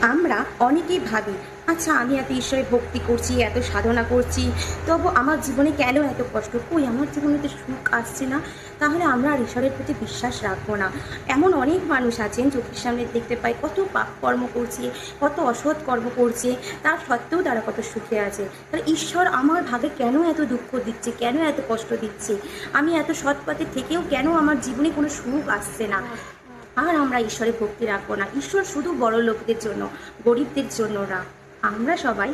আমরা অনেকেই ভাবি, আচ্ছা আমি এত ঈশ্বরে ভক্তি করছি, এত সাধনা করছি, তবু আমার জীবনে কেন এত কষ্ট, কই আমার জীবনে তো সুখ আসছে না, তাহলে আমরা আর ঈশ্বরের প্রতি বিশ্বাস রাখবো না। এমন অনেক মানুষ আছেন চোখের সামনে দেখতে পাই, কত পাপ কর্ম করছে, কত অসৎ কর্ম করছে, তার সত্ত্বেও তারা কত সুখে আছে। তাহলে ঈশ্বর আমার ভাগে কেন এত দুঃখ দিচ্ছে, কেন এত কষ্ট দিচ্ছে, আমি এত সৎ পথে থেকেও কেন আমার জীবনে কোনো সুখ আসছে না। আর আমরা ঈশ্বরে ভক্তি রাখবো না। ঈশ্বর শুধু বড় লোকদের জন্য, গরিবদের জন্য না। আমরা সবাই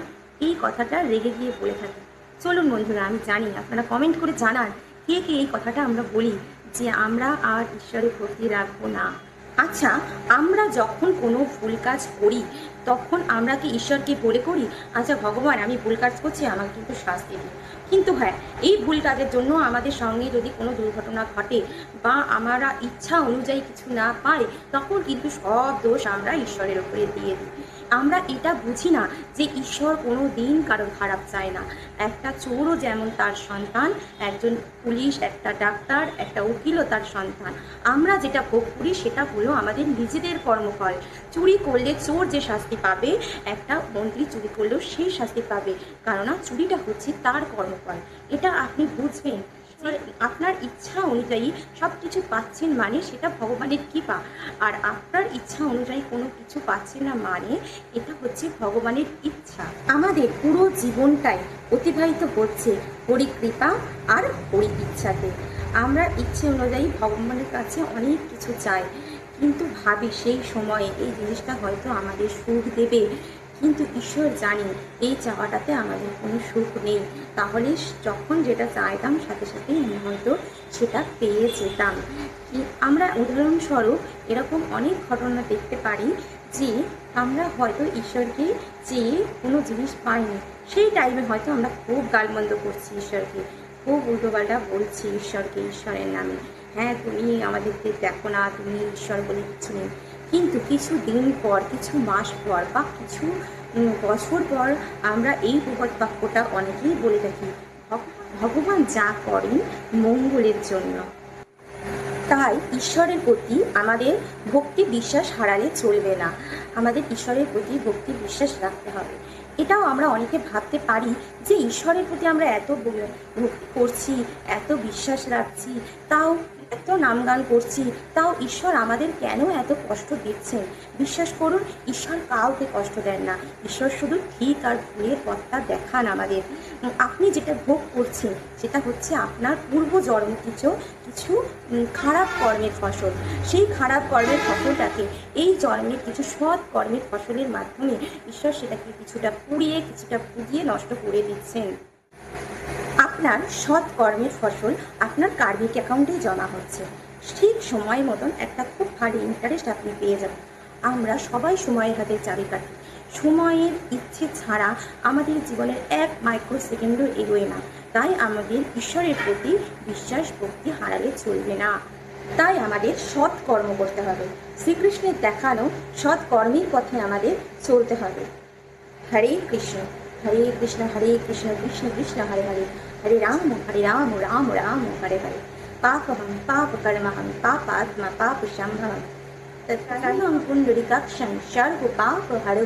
এই কথাটা রেগে গিয়ে বলে থাকি। চলুন বন্ধুরা, আমি জানি আপনারা কমেন্ট করে জানান কে কে এই কথাটা আমরা বলি যে আমরা আর ঈশ্বরে ভক্তি রাখবো না। আচ্ছা, আমরা যখন কোনো ভুল কাজ করি তখন আমরা কি ঈশ্বরকে বলে করি, আচ্ছা ভগবান আমি ভুল কাজ করছি, আমাকে কিন্তু শাস্তি দিন। কিন্তু হ্যাঁ, এই ভুল কাজের জন্য আমাদের সঙ্গে যদি কোনো দুর্ঘটনা ঘটে বা আমরা ইচ্ছা অনুযায়ী কিছু না পাই, তখন কিন্তু সব দোষ আমরা ঈশ্বরের উপরে দিয়ে দিই। আমরা এটা বুঝি না যে ঈশ্বর কোনো দিন কারোর খারাপ চায় না। একটা চোরও যেমন তার সন্তান, একজন পুলিশ, একটা ডাক্তার, একটা উকিলও তার সন্তান। আমরা যেটা ভোগ করি সেটা হলো আমাদের নিজেদের কর্মফল। চুরি করলে চোর যে শাস্তি পাবে, একটা মন্ত্রী চুরি করলেও সেই শাস্তি পাবে, কারণ চুরিটা হচ্ছে তার কর্মফল। এটা আপনি বুঝবেন যে আপনার ইচ্ছা অনুযায়ী সব কিছু পাচ্ছেন মানে সেটা ভগবানের কৃপা, আর আপনার ইচ্ছা অনুযায়ী কোনো কিছু পাচ্ছেন না মানে এটা হচ্ছে ভগবানের ইচ্ছা। আমাদের পুরো জীবনটাই অতিবাহিত হচ্ছে হরি কৃপা আর হরি ইচ্ছাতে। আমরা ইচ্ছে অনুযায়ী ভগবানের কাছে অনেক কিছু চাই, কিন্তু ভাবি সেই সময়ে এই জিনিসটা হয়তো আমাদের সুখ দেবে, কিন্তু ঈশ্বর জানি এই চাওয়াটাতে আমাদের কোনো সুখ নেই। তাহলে যখন যেটা চাইতাম সাথে সাথেই আমি হয়তো সেটা পেয়ে যেতাম। কি আমরা উদাহরণস্বরূপ এরকম অনেক ঘটনা দেখতে পারি যে আমরা হয়তো ঈশ্বরকে চেয়ে কোনো জিনিস পাইনি, সেই টাইমে হয়তো আমরা খুব গালমন্দ করছি ঈশ্বরকে, খুব উল্টোপাল্টা বলছি ঈশ্বরকে, ঈশ্বরের নামে, হ্যাঁ তুমি আমাদেরকে দেখো না, তুমি ঈশ্বর বলে কিছু নেই। কিন্তু কিছু দিন পর, কিছু মাস পর বা কিছু বছর পর আমরা এই প্রবাদ বাক্যটা অনেকেই বলে থাকি, ভগবান যা করেন মঙ্গলের জন্য। তাই ঈশ্বরের প্রতি আমাদের ভক্তি বিশ্বাস হারালে চলবে না। আমাদের ঈশ্বরের প্রতি ভক্তি বিশ্বাস রাখতে হবে। এটাও আমরা অনেকে ভাবতে পারি যে ঈশ্বরের প্রতি আমরা এত ভক্তি করছি, এত বিশ্বাস রাখছি, তাও এত নামগান করছি, তাও ঈশ্বর আমাদের কেন এত কষ্ট দিচ্ছেন। বিশ্বাস করুন, ঈশ্বর কাউকে কষ্ট দেন না। ঈশ্বর শুধু ঠিক আর ভুলের পথটা দেখান আমাদের। আপনি যেটা ভোগ করছেন সেটা হচ্ছে আপনার পূর্বজন্ম কিছু কিছু খারাপ কর্মের ফসল। সেই খারাপ কর্মের ফসলটাকে এই জন্মের কিছু সৎ কর্মের ফসলের মাধ্যমে ঈশ্বর সেটাকে কিছুটা পুড়িয়ে, কিছুটা পুড়িয়ে নষ্ট করে দিচ্ছেন। আপনার সৎ কর্মের ফসল আপনার কার্মিক অ্যাকাউন্টে জমা হচ্ছে, ঠিক সময় মতন একটা খুব ভারী ইন্টারেস্ট আপনি পেয়ে যাবেন। আমরা সবাই সময়ের হাতে চাবিকাঠি। সময়ের ইচ্ছে ছাড়া আমাদের জীবনের এক মাইক্রো সেকেন্ডও এগোয় না। তাই আমাদের ঈশ্বরের প্রতি বিশ্বাস ভক্তি হারালে চলবে না। তাই আমাদের সৎ কর্ম করতে হবে, শ্রীকৃষ্ণের দেখানো সৎ কর্মের পথে আমাদের চলতে হবে। হরে কৃষ্ণ হরে কৃষ্ণ কৃষ্ণ কৃষ্ণ হরে হরে, হরে রাম রাম রাম হরে হরে। পাপহং পাপ कर्महं पापात्मा पाप संभवं तत्कारणं पुंडरीकाक्षं सर्व पाप हरौ।